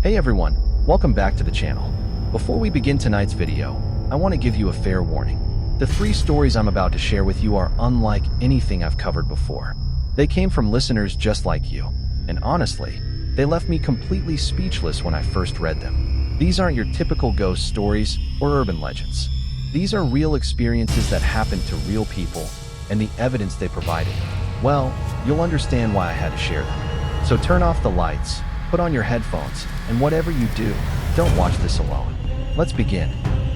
Hey everyone, welcome back to the channel. Before we begin tonight's video, I want to give you a fair warning. The 3 stories I'm about to share with you are unlike anything I've covered before. They came from listeners just like you, and honestly, they left me completely speechless when I first read them. These aren't your typical ghost stories or urban legends. These are real experiences that happened to real people, and the evidence they provided, well, you'll understand why I had to share them. So turn off the lights, put on your headphones, and whatever you do, don't watch this alone. Let's begin.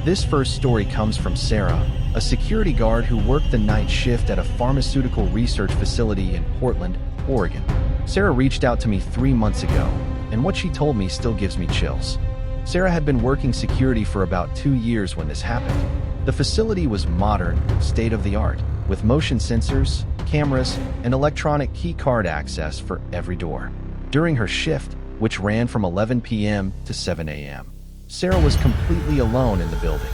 This first story comes from Sarah, a security guard who worked the night shift at a pharmaceutical research facility in Portland, Oregon. Sarah reached out to me 3 months ago, and what she told me still gives me chills. Sarah had been working security for about 2 years when this happened. The facility was modern, state-of-the-art, with motion sensors, cameras, and electronic key card access for every door. During her shift, which ran from 11 p.m. to 7 a.m., Sarah was completely alone in the building.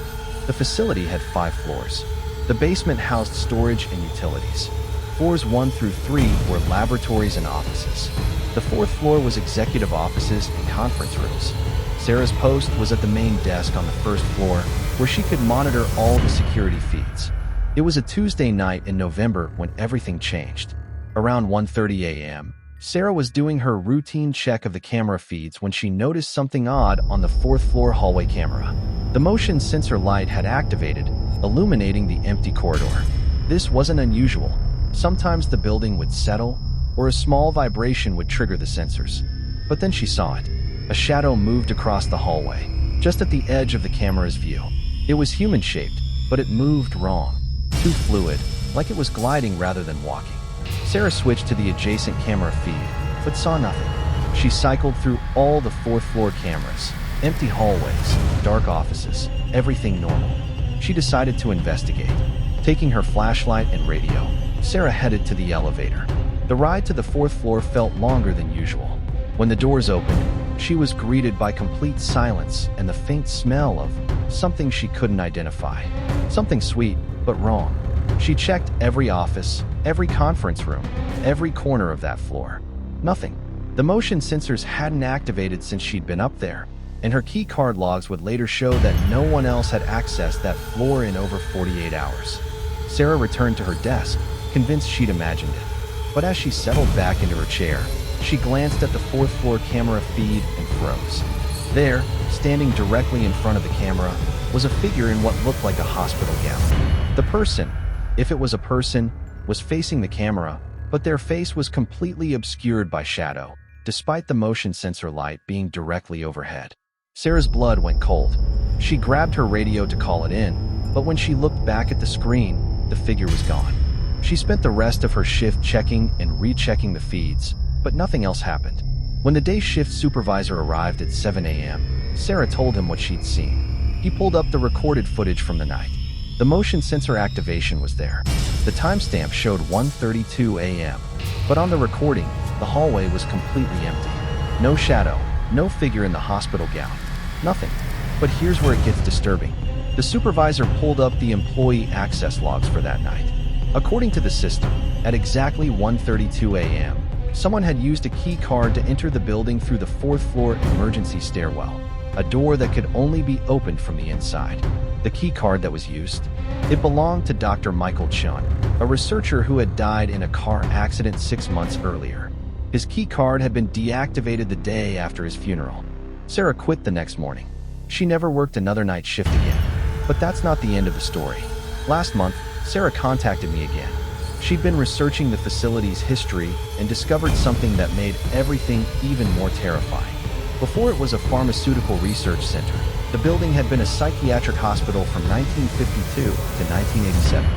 The facility had 5 floors. The basement housed storage and utilities. Floors 1 through 3 were laboratories and offices. The 4th floor was executive offices and conference rooms. Sarah's post was at the main desk on the 1st floor, where she could monitor all the security feeds. It was a Tuesday night in November when everything changed. Around 1:30 a.m., Sarah was doing her routine check of the camera feeds when she noticed something odd on the 4th floor hallway camera. The motion sensor light had activated, illuminating the empty corridor. This wasn't unusual. Sometimes the building would settle, or a small vibration would trigger the sensors. But then she saw it. A shadow moved across the hallway, just at the edge of the camera's view. It was human-shaped, but it moved wrong. Too fluid, like it was gliding rather than walking. Sarah switched to the adjacent camera feed, but saw nothing. She cycled through all the 4th floor cameras, empty hallways, dark offices, everything normal. She decided to investigate. Taking her flashlight and radio, Sarah headed to the elevator. The ride to the 4th floor felt longer than usual. When the doors opened, she was greeted by complete silence and the faint smell of something she couldn't identify. Something sweet, but wrong. She checked every office, every conference room, every corner of that floor. Nothing. The motion sensors hadn't activated since she'd been up there, and her key card logs would later show that no one else had accessed that floor in over 48 hours. Sarah returned to her desk, convinced she'd imagined it. But as she settled back into her chair, she glanced at the 4th floor camera feed and froze. There, standing directly in front of the camera, was a figure in what looked like a hospital gown. The person, if it was a person, was facing the camera, but their face was completely obscured by shadow, despite the motion sensor light being directly overhead. Sarah's blood went cold. She grabbed her radio to call it in, but when she looked back at the screen, the figure was gone. She spent the rest of her shift checking and rechecking the feeds, but nothing else happened. When the day shift supervisor arrived at 7 a.m., Sarah told him what she'd seen. He pulled up the recorded footage from the night. The motion sensor activation was there. The timestamp showed 1:32 a.m., but on the recording, the hallway was completely empty. No shadow, no figure in the hospital gown. Nothing. But here's where it gets disturbing. The supervisor pulled up the employee access logs for that night. According to the system, at exactly 1:32 a.m., someone had used a key card to enter the building through the 4th floor emergency stairwell, a door that could only be opened from the inside. The key card that was used, it belonged to Dr. Michael Chun, a researcher who had died in a car accident 6 months earlier. His key card had been deactivated the day after his funeral. Sarah quit the next morning. She never worked another night shift again. But that's not the end of the story. Last month, Sarah contacted me again. She'd been researching the facility's history and discovered something that made everything even more terrifying. Before it was a pharmaceutical research center, the building had been a psychiatric hospital from 1952 to 1987.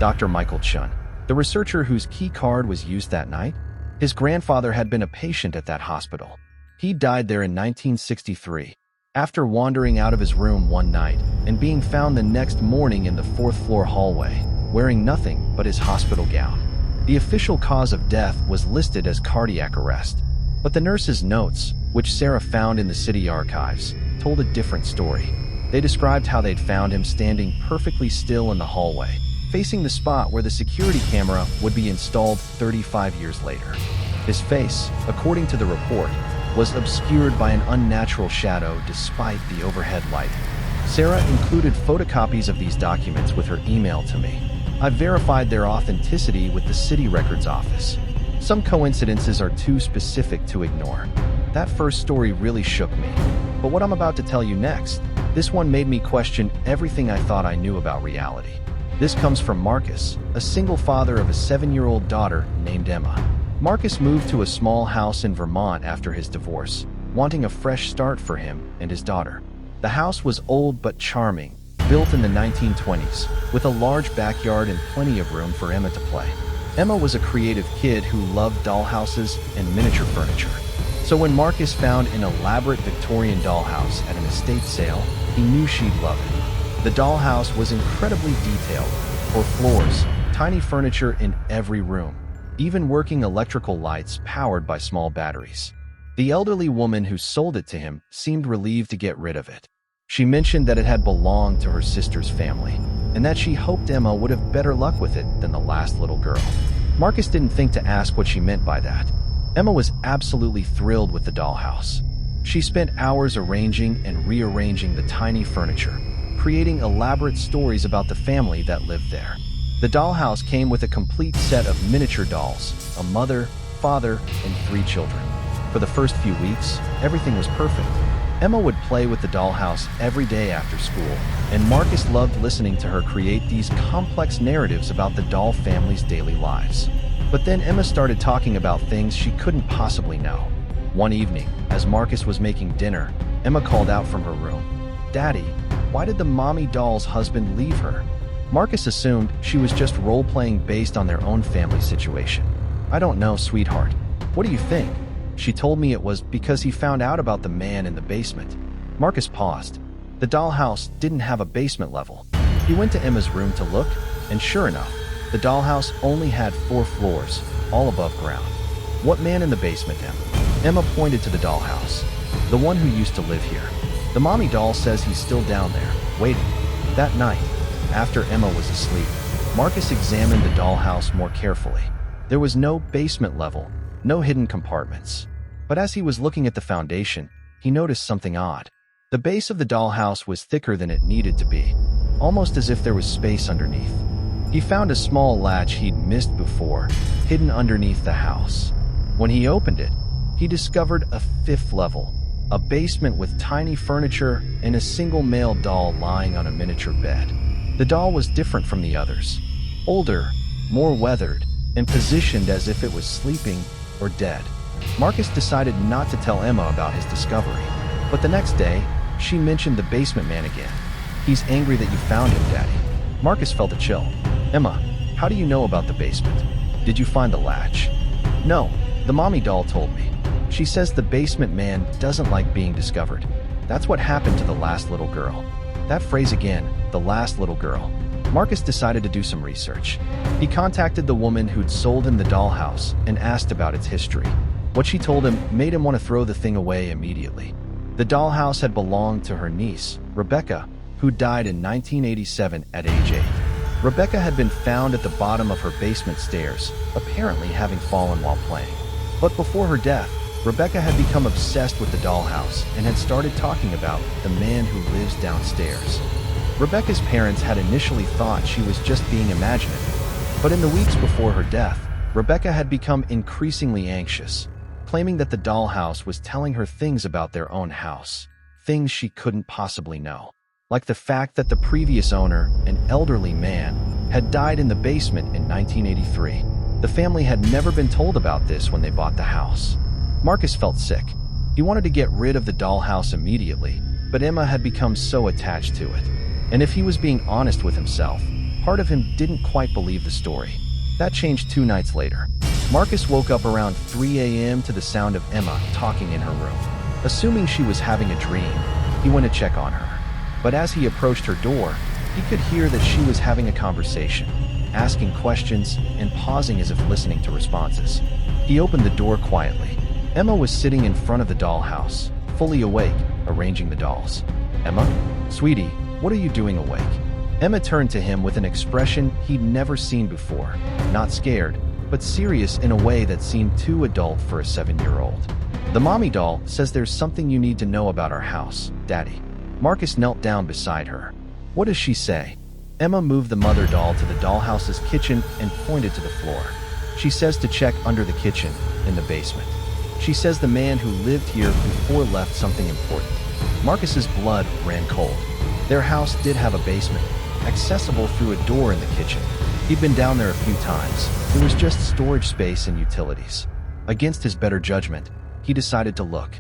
Dr. Michael Chun, the researcher whose key card was used that night, his grandfather had been a patient at that hospital. He died there in 1963, after wandering out of his room one night and being found the next morning in the 4th floor hallway, wearing nothing but his hospital gown. The official cause of death was listed as cardiac arrest, but the nurse's notes, which Sarah found in the city archives, told a different story. They described how they'd found him standing perfectly still in the hallway, facing the spot where the security camera would be installed 35 years later. His face, according to the report, was obscured by an unnatural shadow despite the overhead light. Sarah included photocopies of these documents with her email to me. I verified their authenticity with the city records office. Some coincidences are too specific to ignore. That first story really shook me. But what I'm about to tell you next, this one made me question everything I thought I knew about reality. This comes from Marcus, a single father of a 7-year-old daughter named Emma. Marcus moved to a small house in Vermont after his divorce, wanting a fresh start for him and his daughter. The house was old but charming, built in the 1920s, with a large backyard and plenty of room for Emma to play. Emma was a creative kid who loved dollhouses and miniature furniture. So when Marcus found an elaborate Victorian dollhouse at an estate sale, he knew she'd love it. The dollhouse was incredibly detailed, 4 floors, tiny furniture in every room, even working electrical lights powered by small batteries. The elderly woman who sold it to him seemed relieved to get rid of it. She mentioned that it had belonged to her sister's family, and that she hoped Emma would have better luck with it than the last little girl. Marcus didn't think to ask what she meant by that. Emma was absolutely thrilled with the dollhouse. She spent hours arranging and rearranging the tiny furniture, creating elaborate stories about the family that lived there. The dollhouse came with a complete set of miniature dolls, a mother, father, and 3 children. For the first few weeks, everything was perfect. Emma would play with the dollhouse every day after school, and Marcus loved listening to her create these complex narratives about the doll family's daily lives. But then Emma started talking about things she couldn't possibly know. One evening, as Marcus was making dinner, Emma called out from her room, "Daddy, why did the mommy doll's husband leave her?" Marcus assumed she was just role-playing based on their own family situation. "I don't know, sweetheart. What do you think?" She told me it was because he found out about the man in the basement. Marcus paused. The dollhouse didn't have a basement level. He went to Emma's room to look, and sure enough, the dollhouse only had 4 floors, all above ground. "What man in the basement, Emma?" Emma pointed to the dollhouse. "The one who used to live here. The mommy doll says he's still down there, waiting." That night, after Emma was asleep, Marcus examined the dollhouse more carefully. There was no basement level, no hidden compartments. But as he was looking at the foundation, he noticed something odd. The base of the dollhouse was thicker than it needed to be, almost as if there was space underneath. He found a small latch he'd missed before, hidden underneath the house. When he opened it, he discovered a 5th level, a basement with tiny furniture and a single male doll lying on a miniature bed. The doll was different from the others, older, more weathered, and positioned as if it was sleeping or dead. Marcus decided not to tell Emma about his discovery, but the next day, she mentioned the basement man again. "He's angry that you found him, Daddy." Marcus felt a chill. "Emma, how do you know about the basement? Did you find the latch?" "No, the mommy doll told me. She says the basement man doesn't like being discovered. That's what happened to the last little girl." That phrase again, the last little girl. Marcus decided to do some research. He contacted the woman who'd sold him the dollhouse and asked about its history. What she told him made him want to throw the thing away immediately. The dollhouse had belonged to her niece, Rebecca, who died in 1987 at age 8. Rebecca had been found at the bottom of her basement stairs, apparently having fallen while playing. But before her death, Rebecca had become obsessed with the dollhouse and had started talking about the man who lives downstairs. Rebecca's parents had initially thought she was just being imaginative, but in the weeks before her death, Rebecca had become increasingly anxious, claiming that the dollhouse was telling her things about their own house, things she couldn't possibly know, like the fact that the previous owner, an elderly man, had died in the basement in 1983. The family had never been told about this when they bought the house. Marcus felt sick. He wanted to get rid of the dollhouse immediately, but Emma had become so attached to it. And if he was being honest with himself, part of him didn't quite believe the story. That changed 2 nights later. Marcus woke up around 3 a.m. to the sound of Emma talking in her room. Assuming she was having a dream, he went to check on her. But as he approached her door, he could hear that she was having a conversation, asking questions and pausing as if listening to responses. He opened the door quietly. Emma was sitting in front of the dollhouse, fully awake, arranging the dolls. "Emma? Sweetie, what are you doing awake?" Emma turned to him with an expression he'd never seen before, not scared, but serious in a way that seemed too adult for a 7-year-old. The mommy doll says there's something you need to know about our house, Daddy. Marcus knelt down beside her. What does she say? Emma moved the mother doll to the dollhouse's kitchen and pointed to the floor. She says to check under the kitchen, in the basement. She says the man who lived here before left something important. Marcus's blood ran cold. Their house did have a basement, accessible through a door in the kitchen. He'd been down there a few times. It was just storage space and utilities. Against his better judgment, he decided to look.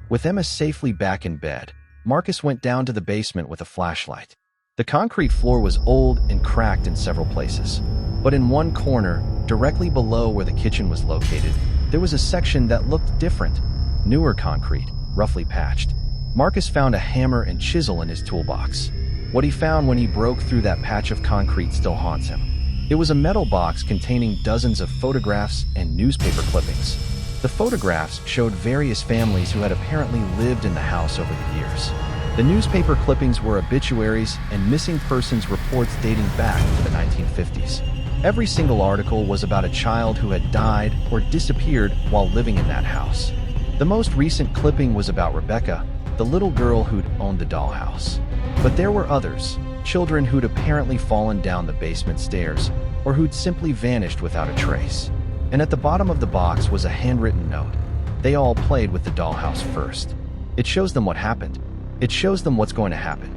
With Emma safely back in bed, Marcus went down to the basement with a flashlight. The concrete floor was old and cracked in several places. But in one corner, directly below where the kitchen was located, there was a section that looked different. Newer concrete, roughly patched. Marcus found a hammer and chisel in his toolbox. What he found when he broke through that patch of concrete still haunts him. It was a metal box containing dozens of photographs and newspaper clippings. The photographs showed various families who had apparently lived in the house over the years. The newspaper clippings were obituaries and missing persons reports dating back to the 1950s. Every single article was about a child who had died or disappeared while living in that house. The most recent clipping was about Rebecca, the little girl who'd owned the dollhouse. But there were others, children who'd apparently fallen down the basement stairs or who'd simply vanished without a trace. And at the bottom of the box was a handwritten note. They all played with the dollhouse first. It shows them what happened. It shows them what's going to happen.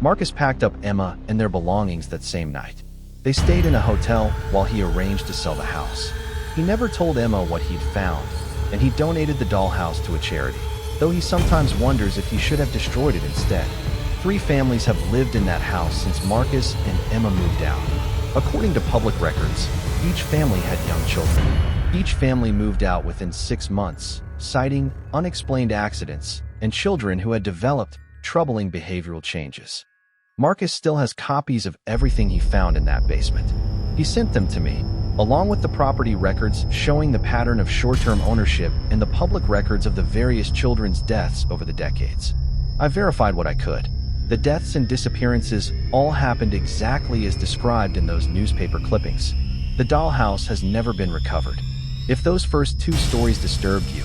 Marcus packed up Emma and their belongings that same night. They stayed in a hotel while he arranged to sell the house. He never told Emma what he'd found, and he donated the dollhouse to a charity, though he sometimes wonders if he should have destroyed it instead. 3 families have lived in that house since Marcus and Emma moved out. According to public records, each family had young children. Each family moved out within 6 months, citing unexplained accidents and children who had developed troubling behavioral changes. Marcus still has copies of everything he found in that basement. He sent them to me, along with the property records showing the pattern of short-term ownership and the public records of the various children's deaths over the decades. I verified what I could. The deaths and disappearances all happened exactly as described in those newspaper clippings. The dollhouse has never been recovered. If those first 2 stories disturbed you,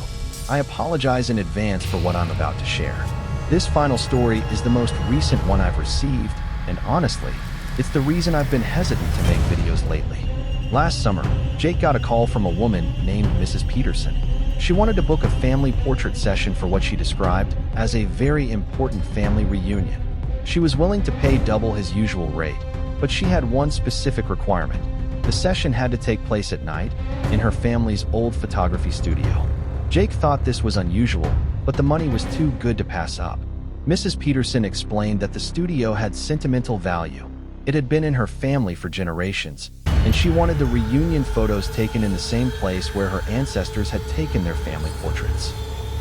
I apologize in advance for what I'm about to share. This final story is the most recent one I've received, and honestly, it's the reason I've been hesitant to make videos lately. Last summer, Jake got a call from a woman named Mrs. Peterson. She wanted to book a family portrait session for what she described as a very important family reunion. She was willing to pay double his usual rate, but she had one specific requirement. The session had to take place at night in her family's old photography studio. Jake thought this was unusual, but the money was too good to pass up. Mrs. Peterson explained that the studio had sentimental value. It had been in her family for generations, and she wanted the reunion photos taken in the same place where her ancestors had taken their family portraits.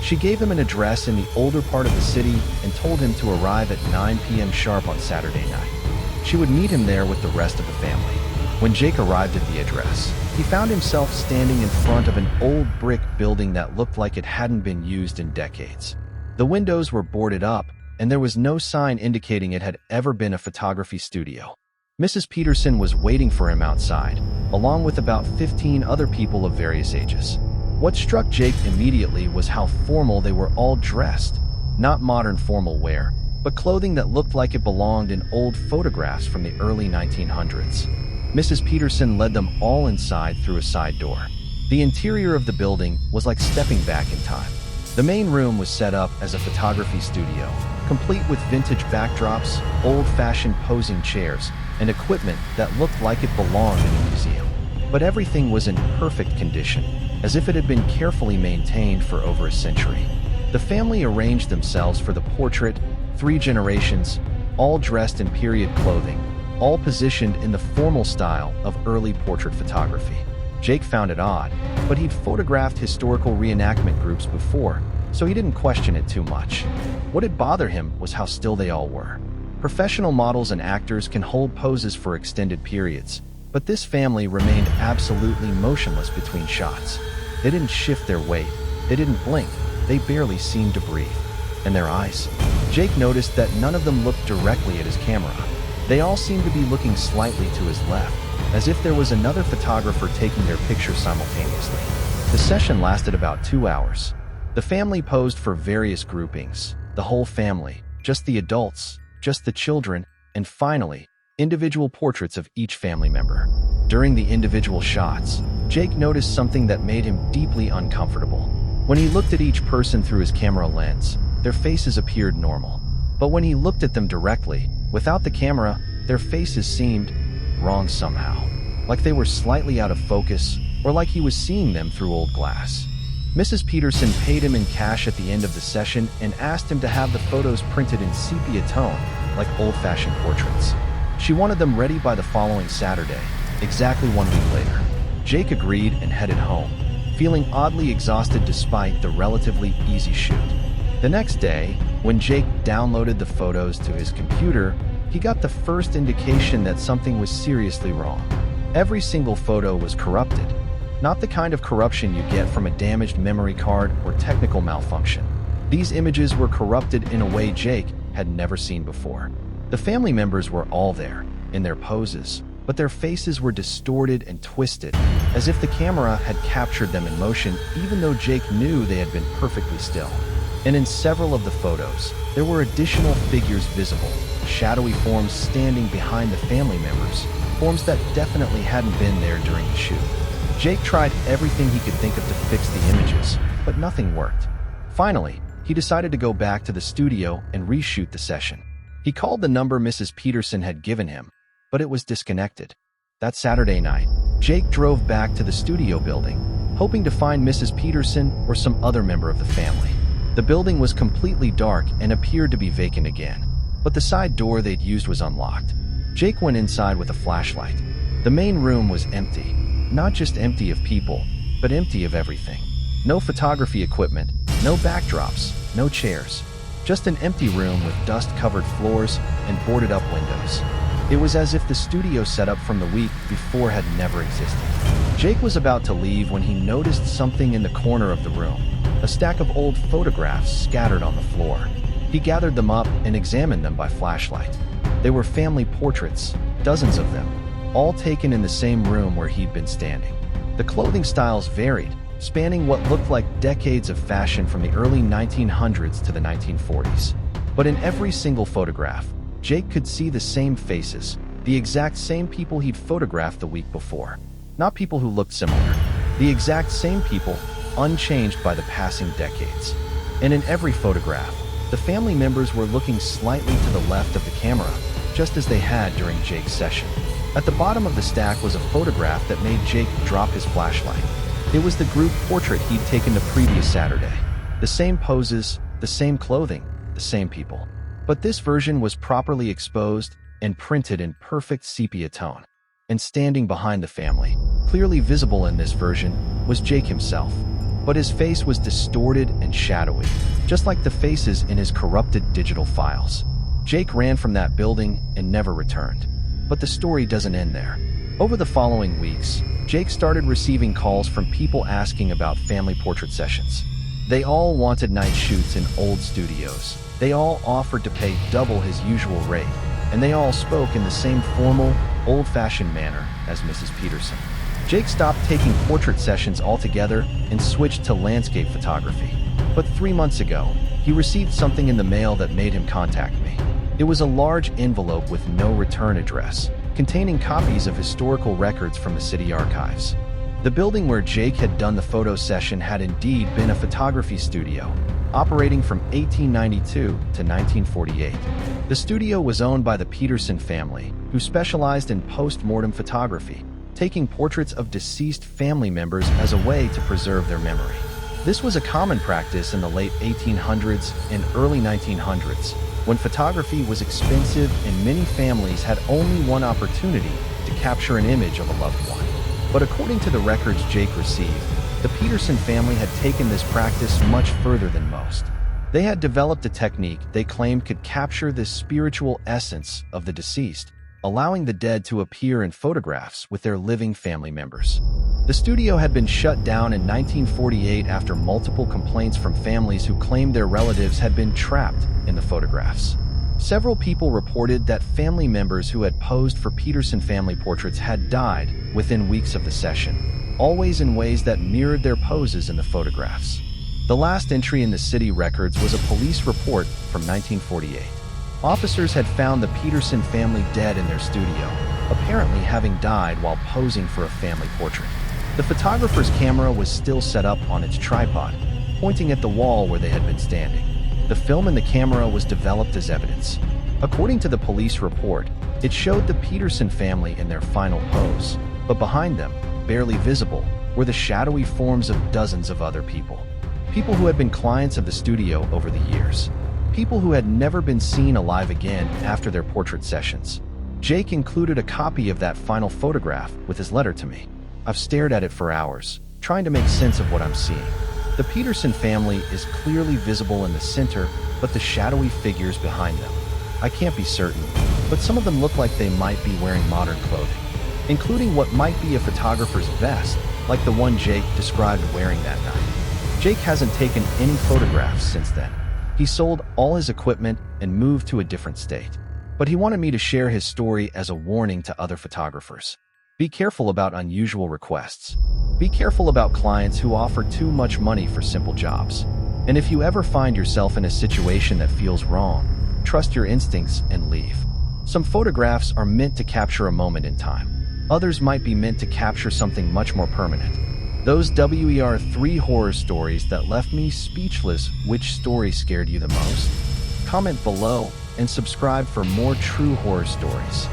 She gave him an address in the older part of the city and told him to arrive at 9 p.m. sharp on Saturday night. She would meet him there with the rest of the family. When Jake arrived at the address, he found himself standing in front of an old brick building that looked like it hadn't been used in decades. The windows were boarded up, and there was no sign indicating it had ever been a photography studio. Mrs. Peterson was waiting for him outside, along with about 15 other people of various ages. What struck Jake immediately was how formal they were all dressed. Not modern formal wear, but clothing that looked like it belonged in old photographs from the early 1900s. Mrs. Peterson led them all inside through a side door. The interior of the building was like stepping back in time. The main room was set up as a photography studio, complete with vintage backdrops, old-fashioned posing chairs, and equipment that looked like it belonged in a museum. But everything was in perfect condition, as if it had been carefully maintained for over a century. The family arranged themselves for the portrait, 3 generations, all dressed in period clothing, all positioned in the formal style of early portrait photography. Jake found it odd, but he'd photographed historical reenactment groups before, so he didn't question it too much. What had bothered him was how still they all were. Professional models and actors can hold poses for extended periods, but this family remained absolutely motionless between shots. They didn't shift their weight, they didn't blink, they barely seemed to breathe. And their eyes? Jake noticed that none of them looked directly at his camera. They all seemed to be looking slightly to his left, as if there was another photographer taking their picture simultaneously. The session lasted about 2 hours. The family posed for various groupings, the whole family, just the adults, just the children, and finally, individual portraits of each family member. During the individual shots, Jake noticed something that made him deeply uncomfortable. When he looked at each person through his camera lens, their faces appeared normal. But when he looked at them directly, without the camera, their faces seemed wrong somehow. Like they were slightly out of focus, or like he was seeing them through old glass. Mrs. Peterson paid him in cash at the end of the session and asked him to have the photos printed in sepia tone, like old-fashioned portraits. She wanted them ready by the following Saturday, exactly 1 week later. Jake agreed and headed home, feeling oddly exhausted despite the relatively easy shoot. The next day, when Jake downloaded the photos to his computer, he got the first indication that something was seriously wrong. Every single photo was corrupted. Not the kind of corruption you get from a damaged memory card or technical malfunction. These images were corrupted in a way Jake had never seen before. The family members were all there, in their poses, but their faces were distorted and twisted, as if the camera had captured them in motion even though Jake knew they had been perfectly still. And in several of the photos, there were additional figures visible, shadowy forms standing behind the family members, forms that definitely hadn't been there during the shoot. Jake tried everything he could think of to fix the images, but nothing worked. Finally, he decided to go back to the studio and reshoot the session. He called the number Mrs. Peterson had given him, but it was disconnected. That Saturday night, Jake drove back to the studio building, hoping to find Mrs. Peterson or some other member of the family. The building was completely dark and appeared to be vacant again, but the side door they'd used was unlocked. Jake went inside with a flashlight. The main room was empty, not just empty of people, but empty of everything. No photography equipment, no backdrops, no chairs. Just an empty room with dust-covered floors and boarded-up windows. It was as if the studio setup from the week before had never existed. Jake was about to leave when he noticed something in the corner of the room, a stack of old photographs scattered on the floor. He gathered them up and examined them by flashlight. They were family portraits, dozens of them, all taken in the same room where he'd been standing. The clothing styles varied, spanning what looked like decades of fashion from the early 1900s to the 1940s. But in every single photograph, Jake could see the same faces, the exact same people he'd photographed the week before. Not people who looked similar, the exact same people, unchanged by the passing decades. And in every photograph, the family members were looking slightly to the left of the camera, just as they had during Jake's session. At the bottom of the stack was a photograph that made Jake drop his flashlight. It was the group portrait he'd taken the previous Saturday. The same poses, the same clothing, the same people. But this version was properly exposed and printed in perfect sepia tone. And standing behind the family, clearly visible in this version, was Jake himself. But his face was distorted and shadowy, just like the faces in his corrupted digital files. Jake ran from that building and never returned. But the story doesn't end there. Over the following weeks, Jake started receiving calls from people asking about family portrait sessions. They all wanted night shoots in old studios. They all offered to pay double his usual rate, and they all spoke in the same formal, old-fashioned manner as Mrs. Peterson. Jake stopped taking portrait sessions altogether and switched to landscape photography. But 3 months ago, he received something in the mail that made him contact me. It was a large envelope with no return address, containing copies of historical records from the city archives. The building where Jake had done the photo session had indeed been a photography studio, operating from 1892 to 1948. The studio was owned by the Peterson family, who specialized in post-mortem photography, taking portraits of deceased family members as a way to preserve their memory. This was a common practice in the late 1800s and early 1900s, when photography was expensive and many families had only one opportunity to capture an image of a loved one. But according to the records Jake received, the Peterson family had taken this practice much further than most. They had developed a technique they claimed could capture the spiritual essence of the deceased, allowing the dead to appear in photographs with their living family members. The studio had been shut down in 1948 after multiple complaints from families who claimed their relatives had been trapped in the photographs. Several people reported that family members who had posed for Peterson family portraits had died within weeks of the session, always in ways that mirrored their poses in the photographs. The last entry in the city records was a police report from 1948. Officers had found the Peterson family dead in their studio, apparently having died while posing for a family portrait. The photographer's camera was still set up on its tripod, pointing at the wall where they had been standing. The film in the camera was developed as evidence. According to the police report, it showed the Peterson family in their final pose, but behind them, barely visible, were the shadowy forms of dozens of other people. People who had been clients of the studio over the years. People who had never been seen alive again after their portrait sessions. Jake included a copy of that final photograph with his letter to me. I've stared at it for hours, trying to make sense of what I'm seeing. The Peterson family is clearly visible in the center, but the shadowy figures behind them. I can't be certain, but some of them look like they might be wearing modern clothing, including what might be a photographer's vest, like the one Jake described wearing that night. Jake hasn't taken any photographs since then. He sold all his equipment and moved to a different state. But he wanted me to share his story as a warning to other photographers. Be careful about unusual requests. Be careful about clients who offer too much money for simple jobs. And if you ever find yourself in a situation that feels wrong, trust your instincts and leave. Some photographs are meant to capture a moment in time. Others might be meant to capture something much more permanent. Those were 3 horror stories that left me speechless. Which story scared you the most? Comment below and subscribe for more true horror stories.